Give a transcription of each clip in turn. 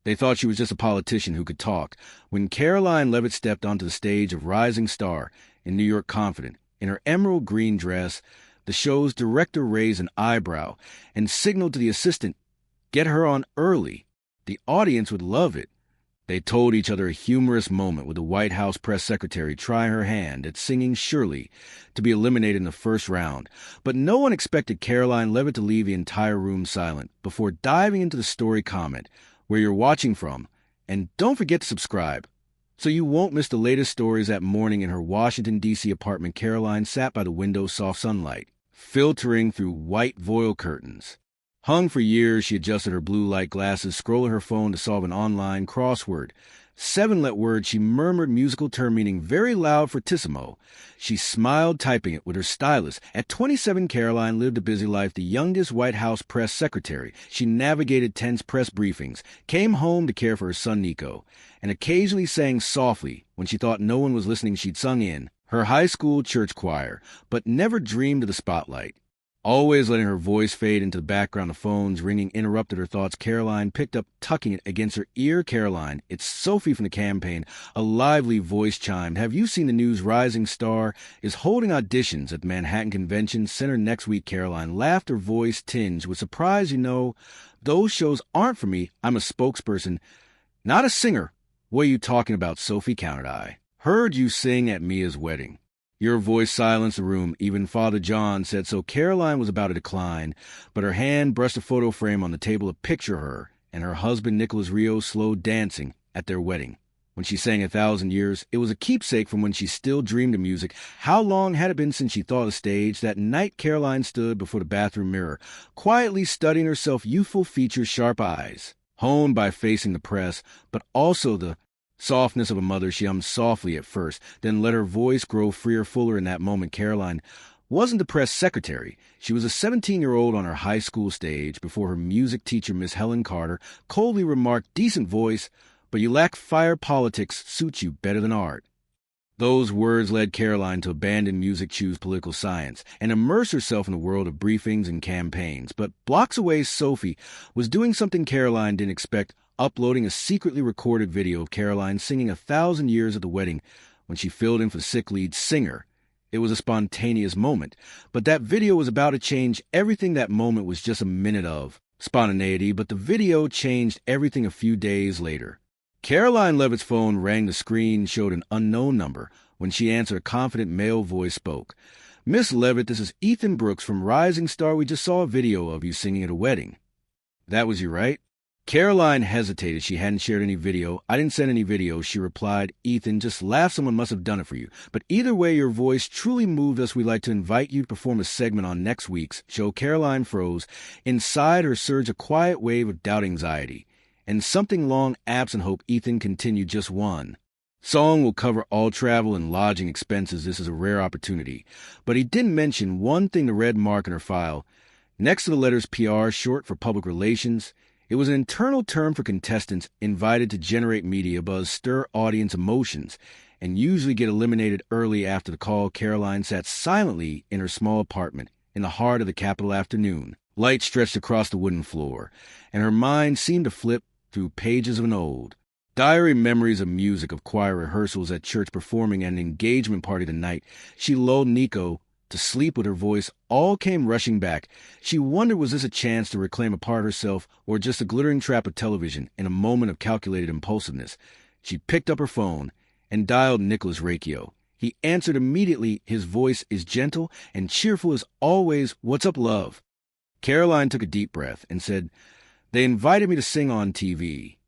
They thought she was just a politician who could talk. When Karoline Leavitt stepped onto the stage of Rising Star in New York Confident, in her emerald green dress, the show's director raised an eyebrow and signaled to the assistant, "Get her on early. The audience would love it." They told each other a humorous moment with the White House press secretary trying her hand at singing Shirley to be eliminated in the first round. But no one expected Karoline Leavitt to leave the entire room silent before diving into the story comment, where you're watching from, and don't forget to subscribe, so you won't miss the latest stories. That morning in her Washington, D.C. apartment, Karoline sat by the window's soft sunlight, filtering through white voile curtains. Hung for years, she adjusted her blue light glasses, scrolling her phone to solve an online crossword. 7-let word, she murmured musical term meaning very loud fortissimo. She smiled, typing it with her stylus. At 27, Karoline lived a busy life, the youngest White House press secretary. She navigated tense press briefings, came home to care for her son Nico, and occasionally sang softly. When she thought no one was listening, she'd sung in her high school church choir, but never dreamed of the spotlight. Always letting her voice fade into the background, the phone's ringing interrupted her thoughts. Karoline picked up, tucking it against her ear. "Karoline, it's Sophie from the campaign." A lively voice chimed. "Have you seen the news? Rising Star is holding auditions at the Manhattan Convention Center next week." Karoline laughed, her voice tinged with surprise. "You know, those shows aren't for me. I'm a spokesperson, not a singer." "What are you talking about, Sophie?" countered I. "Heard you sing at Mia's wedding." Your voice silenced the room. Even Father John said so. Karoline was about to decline, but her hand brushed a photo frame on the table to picture her and her husband Nicholas Rio slow dancing at their wedding. When she sang 1,000 Years, it was a keepsake from when she still dreamed of music. How long had it been since she thought of stage? That night Karoline stood before the bathroom mirror, quietly studying herself, youthful features, sharp eyes, honed by facing the press, but also the softness of a mother. She hummed softly at first, then let her voice grow freer, fuller. In that moment, Karoline wasn't the press secretary. She was a 17-year-old on her high school stage before her music teacher, Miss Helen Carter, coldly remarked, "Decent voice, but you lack fire. Politics suits you better than art." Those words led Karoline to abandon music, choose political science, and immerse herself in the world of briefings and campaigns. But blocks away, Sophie was doing something Karoline didn't expect, uploading a secretly recorded video of Karoline singing 1,000 Years at the wedding when she filled in for the sick lead singer. It was a spontaneous moment, but that video was about to change everything. That moment was just a minute of spontaneity, but the video changed everything a few days later. Karoline Leavitt's phone rang. The screen showed an unknown number. When she answered, a confident male voice spoke. "Miss Leavitt, this is Ethan Brooks from Rising Star. We just saw a video of you singing at a wedding." "That was you, right?" Karoline hesitated. She hadn't shared any video. "I didn't send any video," she replied. "Ethan, just laugh. Someone must have done it for you. But either way, your voice truly moved us. We'd like to invite you to perform a segment on next week's show." Karoline froze. Inside her surged a quiet wave of doubt, anxiety, and something long absent hope. Ethan continued, "Just one song will cover all travel and lodging expenses. This is a rare opportunity." But he didn't mention one thing, the red mark in her file. Next to the letters PR, short for public relations. It was an internal term for contestants invited to generate media buzz, stir audience emotions, and usually get eliminated early after the call. Karoline sat silently in her small apartment in the heart of the Capitol afternoon. Light stretched across the wooden floor, and her mind seemed to flip through pages of an old diary, memories of music, of choir rehearsals at church, performing at an engagement party the night she lulled Nico to sleep with. Her voice all came rushing back. She wondered, was this a chance to reclaim a part of herself, or just a glittering trap of television in a moment of calculated impulsiveness? She picked up her phone and dialed Nicholas Racchio. He answered immediately. His voice is gentle and cheerful as always. "What's up, love?" Karoline took a deep breath and said, "They invited me to sing on TV."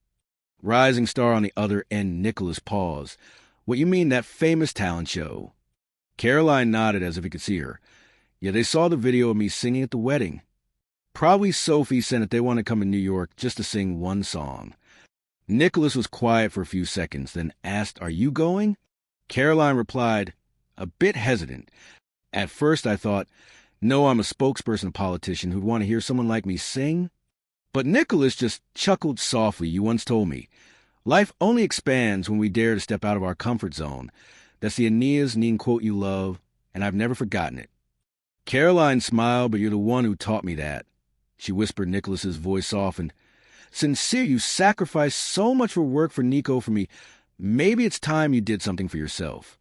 Rising Star on the other end. Nicholas paused. "What you mean, that famous talent show?" Karoline nodded as if he could see her. "Yeah, they saw the video of me singing at the wedding. Probably Sophie sent it. They want to come to New York just to sing one song." Nicholas was quiet for a few seconds, then asked, "Are you going?" Karoline replied, a bit hesitant. "At first I thought, no, I'm a spokesperson, a politician who'd want to hear someone like me sing." But Nicholas just chuckled softly. "You once told me, life only expands when we dare to step out of our comfort zone. That's the Aeneas Nin quote you love, and I've never forgotten it." Karoline smiled. "But you're the one who taught me that," she whispered. Nicholas's voice softened. Sincere, you sacrificed so much for work for Nico for me. Maybe it's time you did something for yourself."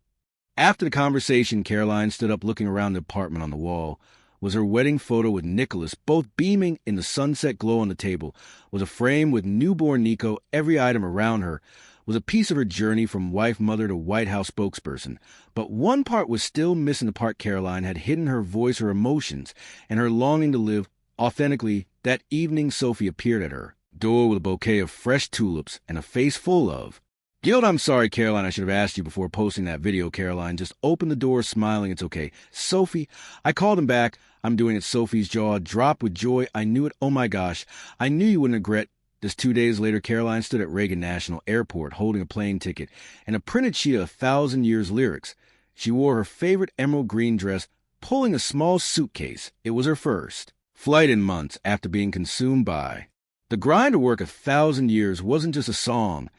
After the conversation, Karoline stood up looking around the apartment. On the wall was her wedding photo with Nicholas, both beaming in the sunset glow. On the table was a frame with newborn Nico. Every item around her was a piece of her journey from wife-mother to White House spokesperson. But one part was still missing, the part Karoline had hidden: her voice, her emotions, and her longing to live authentically. That evening, Sophie appeared at her door with a bouquet of fresh tulips and a face full of guilt. "I'm sorry, Karoline. I should have asked you before posting that video." Karoline just opened the door, smiling. "It's okay, Sophie. I called him back. I'm doing it." Sophie's jaw dropped with joy. "I knew it. Oh my gosh. I knew you wouldn't regret this." 2 days later, Karoline stood at Reagan National Airport holding a plane ticket and a printed sheet of 1,000 Years lyrics. She wore her favorite emerald green dress, pulling a small suitcase. It was her first flight in months after being consumed by the grind to work 1,000 years. Wasn't just a song.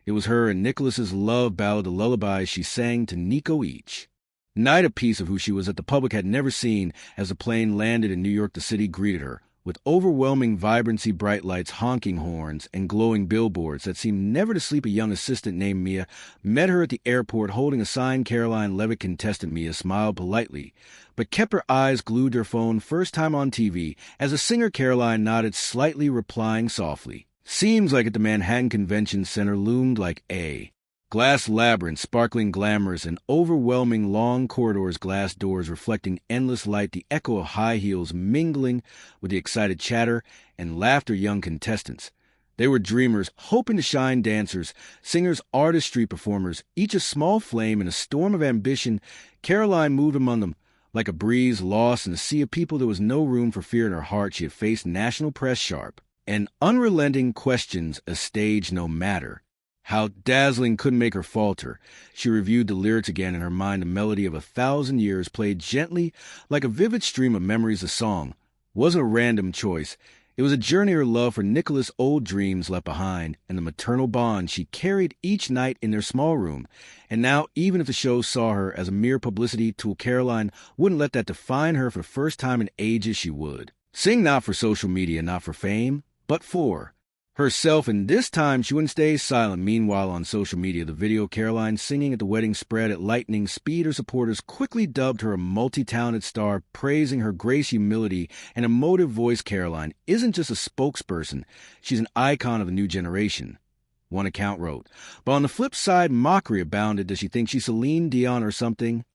It was her and Nicholas's love ballad, the lullaby she sang to Nico each night, a piece of who she was that the public had never seen. As the plane landed in New York, the city greeted her with overwhelming vibrancy, bright lights, honking horns, and glowing billboards that seemed never to sleep. A young assistant named Mia met her at the airport holding a signed Karoline Leavitt contestant. Mia smiled politely, but kept her eyes glued to her phone. First time on TV. As a singer, Karoline nodded slightly, replying softly. Seems like at the Manhattan Convention Center loomed like a glass labyrinth, sparkling, glamorous, and overwhelming. Long corridors, glass doors reflecting endless light, the echo of high heels mingling with the excited chatter and laughter. Young contestants. They were dreamers, hoping to shine, dancers, singers, artists, street performers, each a small flame in a storm of ambition. Karoline moved among them like a breeze, lost in a sea of people. There was no room for fear in her heart. She had faced national press, sharp and unrelenting questions, a stage no matter how dazzling couldn't make her falter. She reviewed the lyrics again in her mind. The melody of 1,000 years played gently like a vivid stream of memories. The song wasn't a random choice. It was a journey, her love for Nicholas, old dreams left behind, and the maternal bond she carried each night in their small room. And now, even if the show saw her as a mere publicity tool, Karoline wouldn't let that define her. For the first time in ages, she would sing not for social media, not for fame, but for herself, and this time she wouldn't stay silent. Meanwhile, on social media, the video Karoline singing at the wedding spread at lightning speed. Her supporters quickly dubbed her a multi-talented star, praising her grace, humility, and emotive voice. Karoline isn't just a spokesperson, she's an icon of a new generation, one account wrote. But on the flip side, mockery abounded. Does she think she's Celine Dion or something?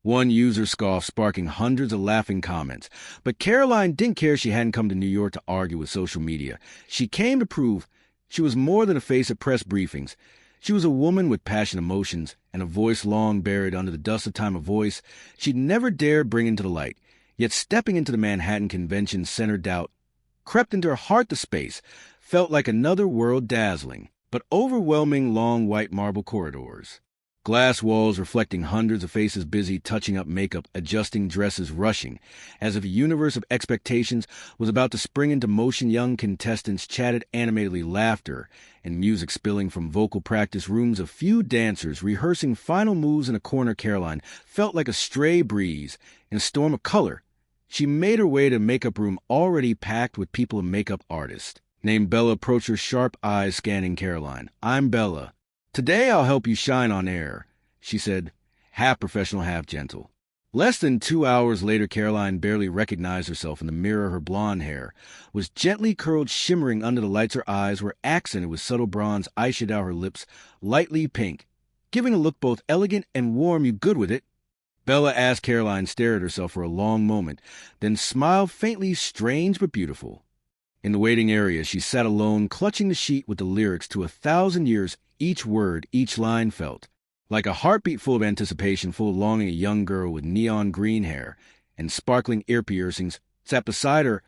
One user scoffed, sparking hundreds of laughing comments. But Karoline didn't care. She hadn't come to New York to argue with social media. She came to prove she was more than a face at press briefings. She was a woman with passion, emotions, and a voice long buried under the dust of time. A voice she'd never dared bring into the light. Yet stepping into the Manhattan Convention Center, doubt crept into her heart. The space felt like another world, dazzling but overwhelming. Long white marble corridors, glass walls reflecting hundreds of faces busy touching up makeup, adjusting dresses, rushing as if a universe of expectations was about to spring into motion. Young contestants chatted animatedly, laughter and music spilling from vocal practice rooms. A few dancers rehearsing final moves in a corner. Karoline felt like a stray breeze in a storm of color. She made her way to the makeup room, already packed with people. A makeup artist named Bella approached her, sharp eyes scanning Karoline. "I'm Bella. Today I'll help you shine on air," she said, half professional, half gentle. Less than 2 hours later, Karoline barely recognized herself in the mirror. Her blonde hair was gently curled, shimmering under the lights. Her eyes were accented with subtle bronze eyeshadow, her lips lightly pink, giving a look both elegant and warm. "You good with it?" Bella asked. Karoline stared at herself for a long moment, then smiled faintly, strange but beautiful. In the waiting area, she sat alone, clutching the sheet with the lyrics to 1,000 years. Each word, each line felt like a heartbeat, full of anticipation, full of longing. A young girl with neon green hair and sparkling ear piercings sat beside her.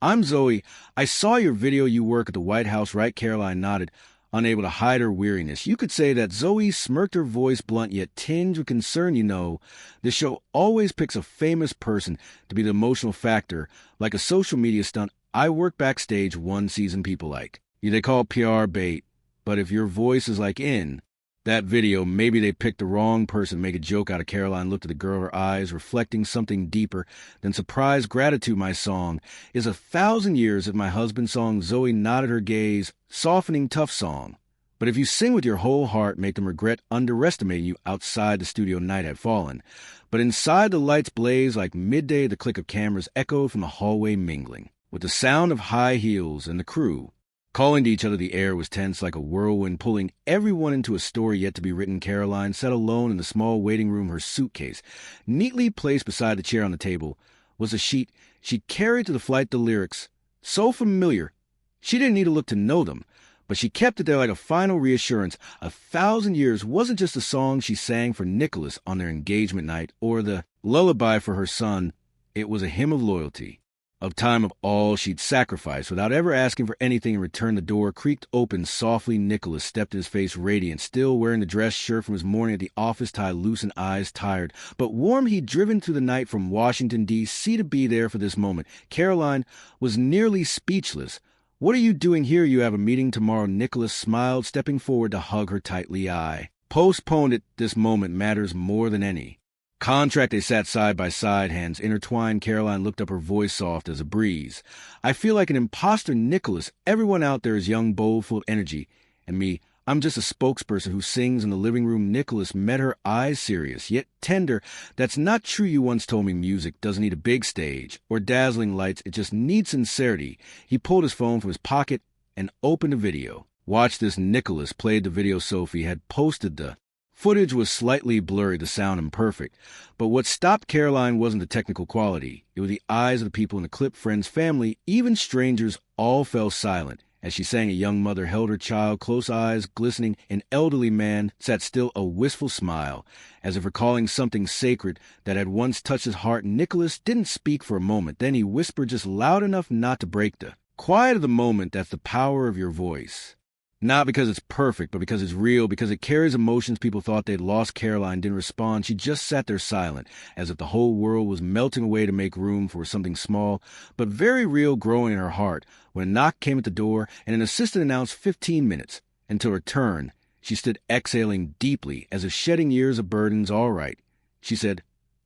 "I'm Zoe. I saw your video. You work at the White House, right?" Karoline nodded, unable to hide her weariness. You could say that. Zoe smirked, her voice blunt yet tinged with concern. "You know, this show always picks a famous person to be the emotional factor, like a social media stunt. I work backstage one season. People like you. They call PR bait. But if your voice is like in That video, maybe they picked the wrong person to make a joke out of. Karoline looked at the girl, her eyes reflecting something deeper than surprise gratitude. My song is 1,000 years. If my husband's song, Zoe nodded her gaze, softening tough song. But if you sing with your whole heart, make them regret underestimating you. Outside the studio, night had fallen. But inside the lights blazed like midday. The click of cameras echoed from the hallway, mingling with the sound of high heels and the crew calling to each other. The air was tense like a whirlwind, pulling everyone into a story yet to be written. Karoline sat alone in the small waiting room. Her suitcase, neatly placed beside the chair on the table, was a sheet she'd carried to the flight. The lyrics, so familiar, she didn't need to look to know them, but she kept it there like a final reassurance. 1,000 years wasn't just a song she sang for Nicholas on their engagement night or the lullaby for her son. It was a hymn of loyalty, of time, of all she'd sacrificed without ever asking for anything in return. The door creaked open softly. Nicholas stepped, his face radiant, still wearing the dress shirt from his morning at the office, tie loose and eyes tired but warm. He'd driven through the night from Washington, D.C. to be there for this moment. Karoline was nearly speechless. What are you doing here? You have a meeting tomorrow. Nicholas smiled, stepping forward to hug her tightly. I postponed it. This moment matters more than any contract. They sat side by side, hands intertwined. Karoline looked up, her voice soft as a breeze. I feel like an imposter, Nicholas. Everyone out there is young, bold, full of energy. And me, I'm just a spokesperson who sings in the living room. Nicholas met her eyes, serious, yet tender. That's not true. You once told me music doesn't need a big stage or dazzling lights. It just needs sincerity. He pulled his phone from his pocket and opened a video. Watch this. Nicholas played the video Sophie had posted. The footage was slightly blurry, the sound imperfect. But what stopped Karoline wasn't the technical quality. It was the eyes of the people in the clip, friends, family, even strangers. All fell silent as she sang. A young mother held her child, close eyes glistening. An elderly man sat still, a wistful smile, as if recalling something sacred that had once touched his heart. Nicholas didn't speak for a moment. Then he whispered, just loud enough not to break the quiet of the moment. That's the power of your voice. Not because it's perfect, but because it's real, because it carries emotions. People thought they'd lost. Karoline didn't respond. She just sat there silent, as if the whole world was melting away to make room for something small, but very real, growing in her heart. When a knock came at the door, and an assistant announced 15 minutes until her turn, she stood exhaling deeply, as if shedding years of burdens. All right, she said,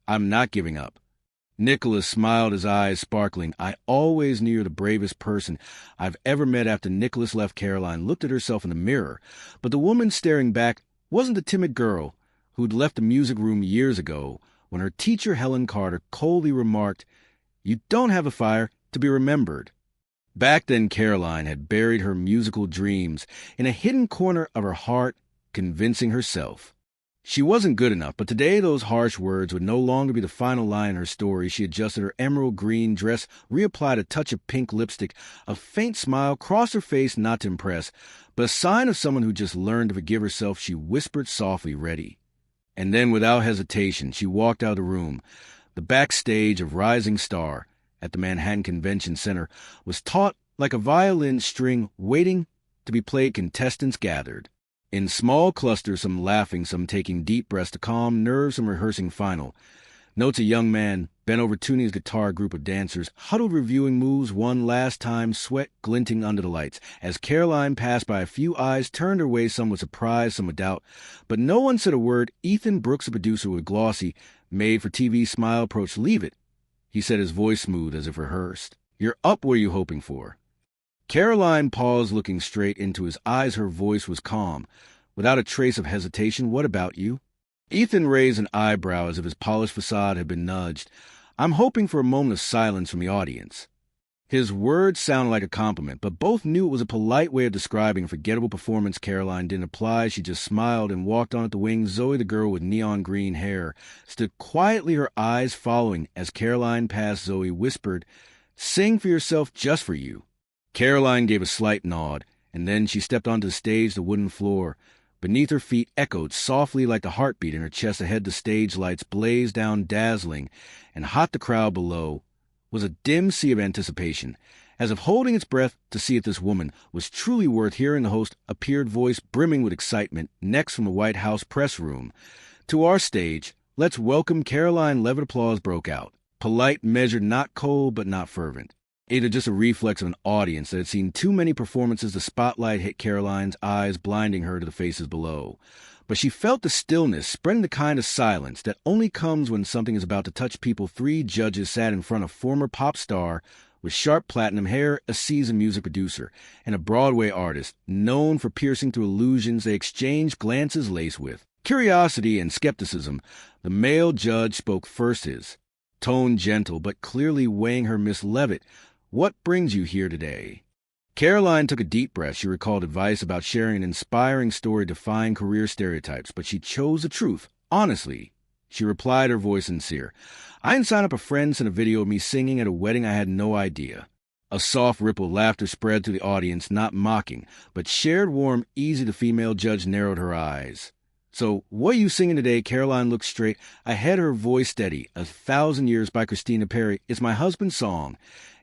I'm not giving up. Nicholas smiled, his eyes sparkling. I always knew you're the bravest person I've ever met. After Nicholas left, Karoline looked at herself in the mirror, but the woman staring back wasn't the timid girl who'd left the music room years ago when her teacher, Helen Carter, coldly remarked, You don't have a fire to be remembered. Back then, Karoline had buried her musical dreams in a hidden corner of her heart, convincing herself she wasn't good enough. But today those harsh words would no longer be the final line in her story. She adjusted her emerald green dress, reapplied a touch of pink lipstick. A faint smile crossed her face, not to impress, but a sign of someone who just learned to forgive herself. She whispered softly, ready. And then without hesitation, she walked out of the room. The backstage of Rising Star at the Manhattan Convention Center was taut like a violin string waiting to be played. Contestants gathered in small clusters, some laughing, some taking deep breaths to calm nerves, some rehearsing final notes. A young man bent over tuning his guitar. A group of dancers huddled, reviewing moves one last time, sweat glinting under the lights. As Karoline passed by, a few eyes turned her way, some with surprise, some with doubt, but no one said a word. Ethan Brooks, a producer with a glossy, made-for-TV smile, approached. Leavitt, he said, his voice smooth as if rehearsed. You're up. What are you hoping for? Karoline paused, looking straight into his eyes. Her voice was calm, without a trace of hesitation. What about you? Ethan raised an eyebrow as if his polished facade had been nudged. I'm hoping for a moment of silence from the audience. His words sounded like a compliment, but both knew it was a polite way of describing a forgettable performance. Karoline didn't reply. She just smiled and walked on at the wings. Zoe, the girl with neon green hair, stood quietly, her eyes following. As Karoline passed, Zoe whispered, Sing for yourself, just for you. Karoline gave a slight nod, and then she stepped onto the stage. The wooden floor beneath her feet echoed softly like the heartbeat in her chest. Ahead, the stage lights blazed down, dazzling and hot. The crowd below was a dim sea of anticipation, as if holding its breath to see if this woman was truly worth hearing. The host appeared, voice brimming with excitement. Next, from the White House press room to our stage, let's welcome Karoline Leavitt. Applause broke out. Polite, measured, not cold, but not fervent. either just a reflex of an audience that had seen too many performances. The spotlight hit Karoline's eyes, blinding her to the faces below. But she felt the stillness, spreading the kind of silence that only comes when something is about to touch people. 3 judges sat in front of former pop star with sharp platinum hair, a seasoned music producer, and a Broadway artist known for piercing through illusions they exchanged glances laced with curiosity and skepticism. The male judge spoke first, his tone gentle but clearly weighing her. Miss Leavitt, what brings you here today? Karoline took a deep breath. She recalled advice about sharing an inspiring story defying career stereotypes, but she chose the truth, honestly. She replied, her voice sincere. I didn't sign up. A friend sent a video of me singing at a wedding. I had no idea. A soft ripple of laughter spread through the audience, not mocking, but shared, warm, easy. The female judge narrowed her eyes. So, what are you singing today? Karoline looked straight ahead, her voice steady. 1,000 Years by Christina Perri. It's my husband's song.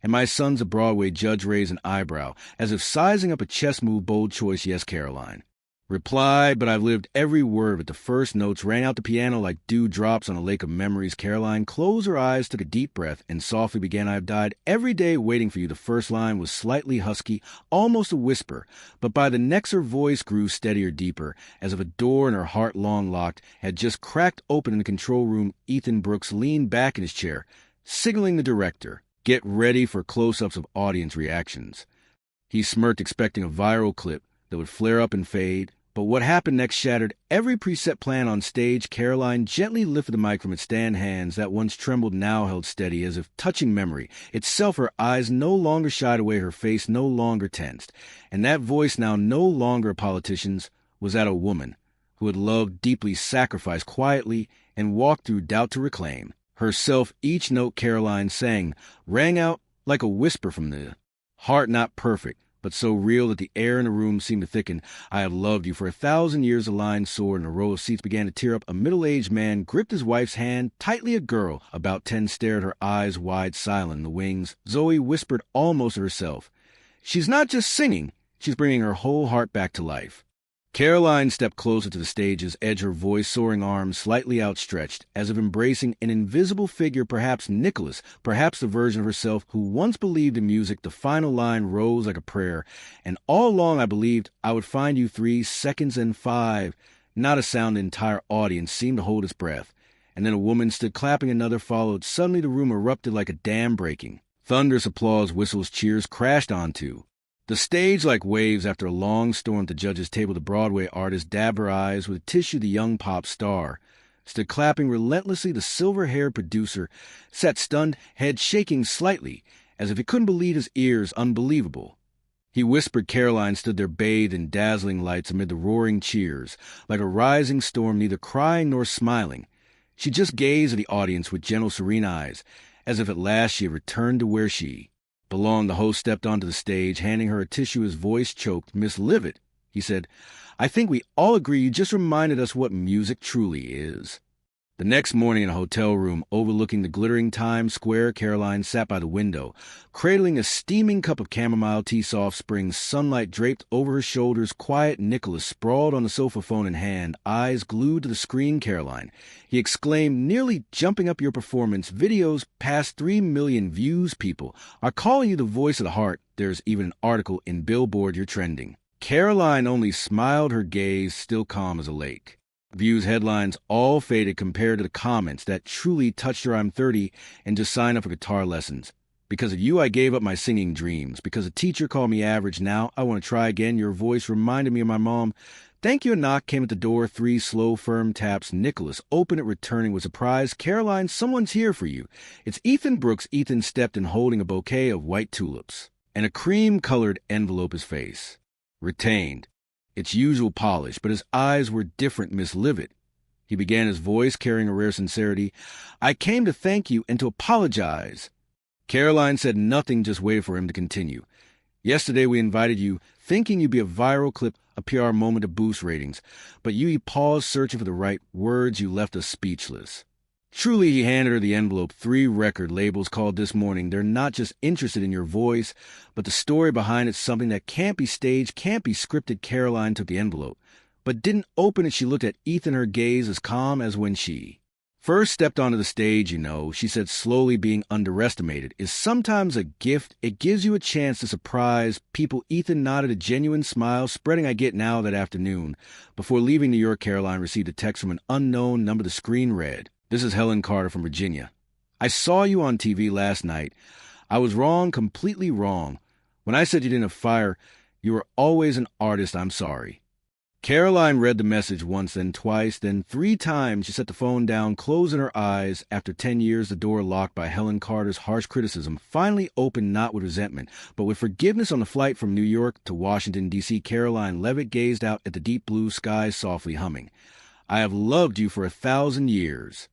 And my son's a Broadway. Judge raised an eyebrow, as if sizing up a chess move. Bold choice. Yes, Karoline replied, but I've lived every word of it. The first notes rang out the piano like dew drops on a lake of memories. Karoline closed her eyes, took a deep breath, and softly began, I've died every day waiting for you. The first line was slightly husky, almost a whisper, but by the next her voice grew steadier, deeper, as if a door in her heart, long locked, had just cracked open in the control room. Ethan Brooks leaned back in his chair, signaling the director, get ready for close-ups of audience reactions. He smirked, expecting a viral clip that would flare up and fade. But what happened next shattered every preset plan on stage. Karoline gently lifted the mic from its stand. Hands that once trembled now held steady, as if touching memory itself. Her eyes no longer shied away, her face no longer tensed. And that voice, now no longer a politician's, was that a woman who had loved deeply, sacrificed quietly, and walked through doubt to reclaim herself. Each note Karoline sang rang out like a whisper from the heart, not perfect, but so real that the air in the room seemed to thicken. I have loved you for 1,000 years. The line soared, and a row of seats began to tear up. A middle-aged man gripped his wife's hand tightly. A girl, about 10, stared, her eyes wide, silent in the wings. Zoe whispered almost to herself, she's not just singing, she's bringing her whole heart back to life. Karoline stepped closer to the stage's edge, her voice soaring, arms slightly outstretched, as if embracing an invisible figure, perhaps Nicholas, perhaps the version of herself who once believed in music. The final line rose like a prayer, and all along I believed I would find you. 3 seconds and 5. Not a sound. The entire audience seemed to hold its breath. And then a woman stood clapping. Another followed. Suddenly the room erupted like a dam breaking. Thunderous applause, whistles, cheers crashed onto the stage like waves after a long storm. At the judges' table, the Broadway artist dabbed her eyes with tissue. The young pop star stood clapping relentlessly. The silver-haired producer sat stunned, head shaking slightly, as if he couldn't believe his ears. Unbelievable. He whispered. Karoline stood there, bathed in dazzling lights amid the roaring cheers, like a rising storm, neither crying nor smiling. She just gazed at the audience with gentle, serene eyes, as if at last she had returned to where she belonged. The host stepped onto the stage, handing her a tissue. His voice choked. Miss Leavitt, he said, I think we all agree you just reminded us what music truly is. The next morning, in a hotel room overlooking the glittering Times Square, Karoline sat by the window, cradling a steaming cup of chamomile tea. Soft spring sunlight draped over her shoulders. Quiet Nicholas sprawled on the sofa, phone in hand, eyes glued to the screen. Karoline, he exclaimed, nearly jumping up, your performance videos past 3 million views. People are calling you the voice of the heart. There's even an article in Billboard. You're trending. Karoline only smiled, her gaze still calm as a lake. Views headlines all faded compared to the comments that truly touched her. I'm 30 and just signed up for guitar lessons. Because of you, I gave up my singing dreams. Because a teacher called me average. Now I want to try again. Your voice reminded me of my mom. Thank you. A knock came at the door. 3 slow, firm taps. Nicholas opened it, returning with surprise. Karoline, someone's here for you. It's Ethan Brooks. Ethan stepped in, holding a bouquet of white tulips and a cream-colored envelope. His face retained its usual polish, but his eyes were different. Miss Leavitt, he began, his voice carrying a rare sincerity, I came to thank you and to apologize. Karoline said nothing, just waited for him to continue. Yesterday we invited you, thinking you'd be a viral clip, a PR moment to boost ratings, but you paused searching for the right words. You left us speechless. Truly, he handed her the envelope. 3 record labels called this morning. They're not just interested in your voice, but the story behind it, something that can't be staged, can't be scripted. Karoline took the envelope, but didn't open it. She looked at Ethan, her gaze as calm as when she First stepped onto the stage, she said slowly being underestimated is sometimes a gift. It gives you a chance to surprise people. Ethan nodded, a genuine smile spreading I get now that afternoon. Before leaving New York, Karoline received a text from an unknown number. The screen read, "This is Helen Carter from Virginia. I saw you on TV last night. I was wrong, completely wrong. When I said you didn't have fire, you were always an artist. I'm sorry." Karoline read the message once, then twice, then 3 times. She set the phone down, closing her eyes. After 10 years, the door locked by Helen Carter's harsh criticism finally opened, not with resentment, but with forgiveness. On the flight from New York to Washington, D.C., Karoline Leavitt gazed out at the deep blue sky, softly humming, "I have loved you for 1,000 years."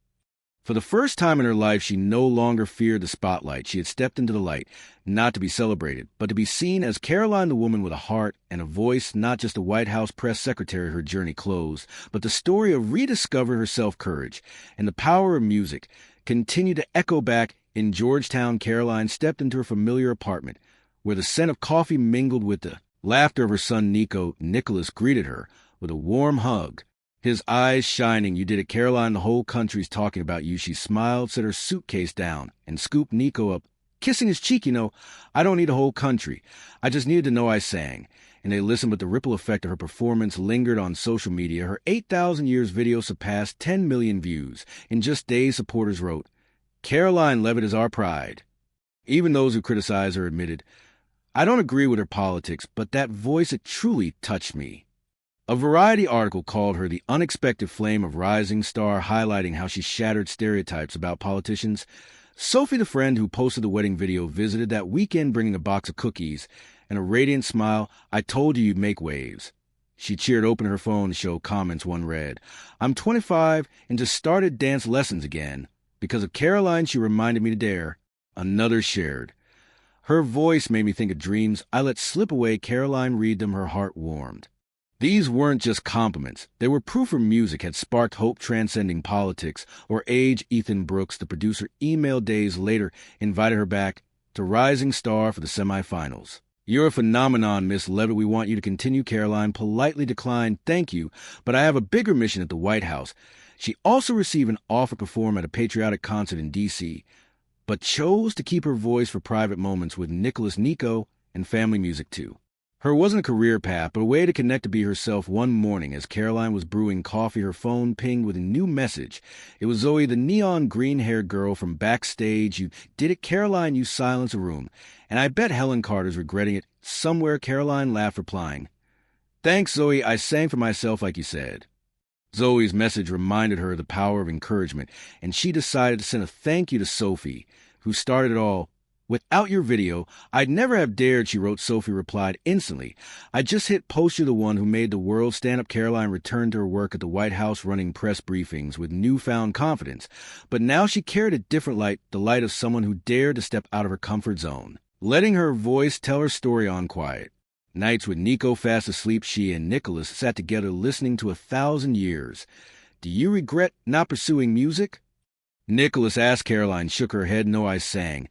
For the first time in her life, she no longer feared the spotlight. She had stepped into the light, not to be celebrated, but to be seen as Karoline, the woman with a heart and a voice, not just a White House press secretary. Her journey closed, but the story of rediscovering her self-courage and the power of music continued to echo back. In Georgetown, Karoline stepped into her familiar apartment, where the scent of coffee mingled with the laughter of her son Nico. Nicholas greeted her with a warm hug, his eyes shining. "You did it, Karoline. The whole country's talking about you." She smiled, set her suitcase down, and scooped Nico up, kissing his cheek. "I don't need a whole country. I just needed to know I sang." And they listened, but the ripple effect of her performance lingered on social media. Her 8,000 Years video surpassed 10 million views. In just days, supporters wrote, "Karoline Leavitt is our pride." Even those who criticized her admitted, "I don't agree with her politics, but that voice, it truly touched me." A Variety article called her the unexpected flame of rising star, highlighting how she shattered stereotypes about politicians. Sophie, the friend who posted the wedding video, visited that weekend bringing a box of cookies and a radiant smile. "I told you you'd make waves." She cheered, opening her phone to show comments. One read, "I'm 25 and just started dance lessons again. Because of Karoline, she reminded me to dare." Another shared, "Her voice made me think of dreams I let slip away. Karoline read them, her heart warmed." These weren't just compliments. They were proof her music had sparked hope transcending politics or age. Ethan Brooks, the producer, emailed days later, invited her back to Rising Star for the semifinals. "You're a phenomenon, Miss Leavitt. We want you to continue." Karoline politely declined, "Thank you, but I have a bigger mission at the White House." She also received an offer to perform at a patriotic concert in D.C., but chose to keep her voice for private moments with Nico, and family music too. Her wasn't a career path, but a way to connect, to be herself. One morning, as Karoline was brewing coffee, her phone pinged with a new message. It was Zoe, the neon green-haired girl from backstage. "You did it, Karoline. You silenced a room. And I bet Helen Carter's regretting it somewhere." Karoline laughed, replying, "Thanks, Zoe. I sang for myself like you said." Zoe's message reminded her of the power of encouragement, and she decided to send a thank you to Sophie, who started it all. "Without your video, I'd never have dared," she wrote. Sophie replied instantly, "I just hit post. You're the one who made the world stand up." Karoline returned to her work at the White House, running press briefings with newfound confidence. But now she carried a different light, the light of someone who dared to step out of her comfort zone, letting her voice tell her story on quiet. Nights with Nico fast asleep, she and Nicholas sat together listening to 1,000 Years. "Do you regret not pursuing music?" Nicholas asked. Karoline shook her head. "No, I sang.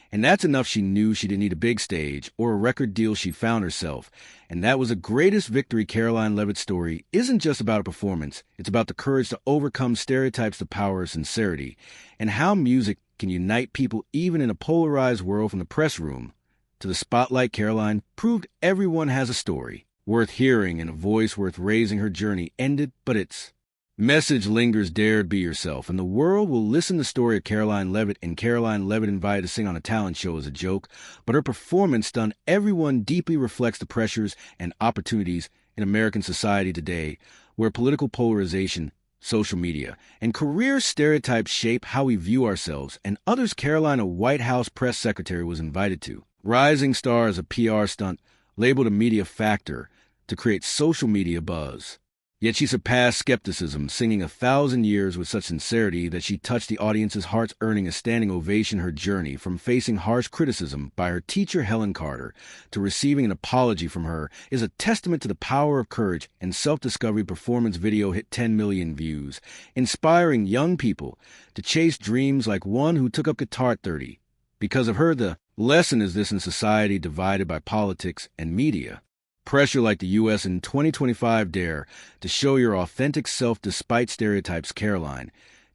And that's enough." She knew she didn't need a big stage or a record deal. She found herself. And that was the greatest victory. Karoline Leavitt's story isn't just about a performance. It's about the courage to overcome stereotypes, the power of sincerity, and how music can unite people even in a polarized world. From the press room to the spotlight, Karoline proved everyone has a story worth hearing and a voice worth raising. Her journey ended, but its message lingers. Dare be yourself, and the world will listen to the story of Karoline Leavitt. And Karoline Leavitt, invited to sing on a talent show, as a joke, but her performance stunned everyone. Deeply reflects the pressures and opportunities in American society today, where political polarization, social media, and career stereotypes shape how we view ourselves and others. Karoline, a White House press secretary, was invited to Rising Star as a PR stunt, labeled a media factor, to create social media buzz. Yet she surpassed skepticism, singing 1,000 Years with such sincerity that she touched the audience's hearts, earning a standing ovation. Her journey from facing harsh criticism by her teacher Helen Carter to receiving an apology from her is a testament to the power of courage and self-discovery. Performance video hit 10 million views, inspiring young people to chase dreams like one who took up guitar at 30. Because of her, the lesson is this: in society divided by politics and media, pressure like the U.S. in 2025, dare to show your authentic self despite stereotypes. Karoline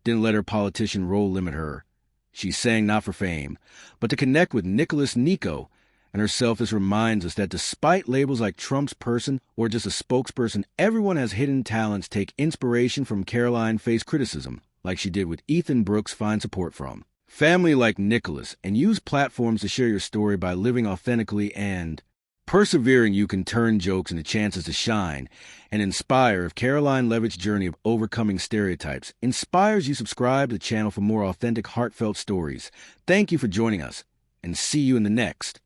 didn't let her politician role limit her. She sang not for fame, but to connect with Nicholas Nico, and her selfless reminds us that despite labels like Trump's person or just a spokesperson, everyone has hidden talents. Take inspiration from Karoline, face criticism, like she did with Ethan Brooks, find support from family like Nicholas, and use platforms to share your story by living authentically and persevering. You can turn jokes into chances to shine and inspire. If Karoline Leavitt's journey of overcoming stereotypes inspires you, subscribe to the channel for more authentic, heartfelt stories. Thank you for joining us, and see you in the next